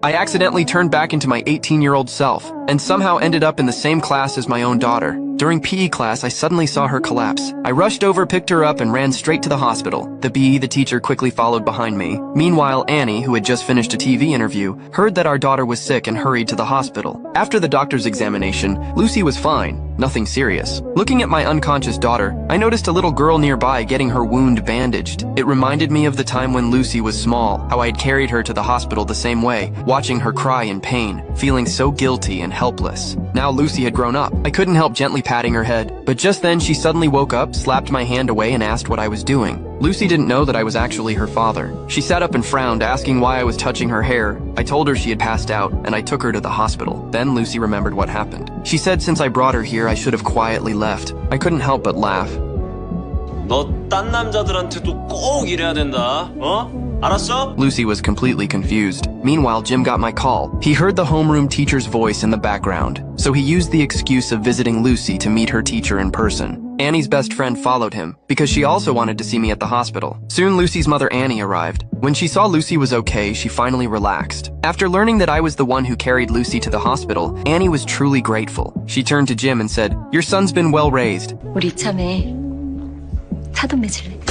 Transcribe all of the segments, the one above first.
I accidentally turned back into my 18-year-old self, and somehow ended up in the same class as my own daughter. During PE class, I suddenly saw her collapse. I rushed over, picked her up, and ran straight to the hospital. The the teacher quickly followed behind me. Meanwhile, Annie, who had just finished a TV interview, heard that our daughter was sick and hurried to the hospital. After the doctor's examination, Lucy was fine, nothing serious. Looking at my unconscious daughter, I noticed a little girl nearby getting her wound bandaged. It reminded me of the time when Lucy was small, how I had carried her to the hospital the same way, watching her cry in pain, feeling so guilty and helpless. Now Lucy had grown up. I couldn't help gently patting her head, but just then she suddenly woke up, slapped my hand away, and asked what I was doing. Lucy didn't know that I was actually her father. She sat up and frowned, asking why I was touching her hair. I told her she had passed out, and I took her to the hospital. Then Lucy remembered what happened. She said since I brought her here, I should have quietly left. I couldn't help but laugh. 너 딴 남자들한테도 꼭 이래야 된다, 어? 알았어? Lucy was completely confused. Meanwhile, Jim got my call. He heard the homeroom teacher's voice in the background, so he used the excuse of visiting Lucy to meet her teacher in person. Annie's best friend followed him, because she also wanted to see me at the hospital. Soon Lucy's mother Annie arrived. When she saw Lucy was okay, she finally relaxed. After learning that I was the one who carried Lucy to the hospital, Annie was truly grateful. She turned to Jim and said, "Your son's been well raised." 우리 이참에 사돈 맺을래?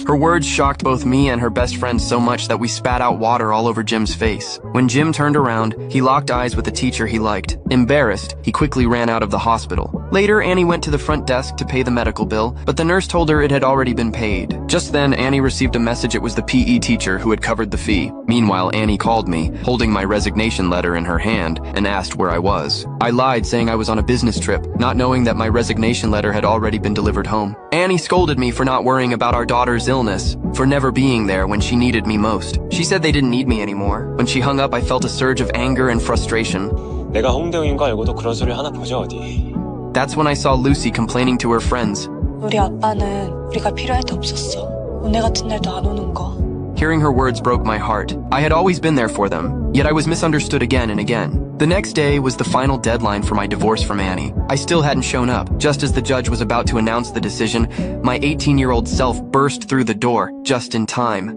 Her words shocked both me and her best friend so much that we spat out water all over Jim's face. When Jim turned around, he locked eyes with the teacher he liked. Embarrassed, he quickly ran out of the hospital. Later, Annie went to the front desk to pay the medical bill, but the nurse told her it had already been paid. Just then, Annie received a message it was the PE teacher who had covered the fee. Meanwhile, Annie called me, holding my resignation letter in her hand, and asked where I was. I lied, saying I was on a business trip, not knowing that my resignation letter had already been delivered home. Annie scolded me for not worrying about our daughter's illness, for never being there when she needed me most. She said they didn't need me anymore. When she hung up, I felt a surge of anger and frustration. 내가 홍대웅인 거 알고도 그런 소리 하나 보자 어디. That's when I saw Lucy complaining to her friends. 우리 아빠는 우리가 필요할 때 없었어. 오늘 같은 날도 안 오는 거. Hearing her words broke my heart. I had always been there for them, yet I was misunderstood again and again. The next day was the final deadline for my divorce from Annie. I still hadn't shown up. Just as the judge was about to announce the decision, my 18-year-old self burst through the door, just in time.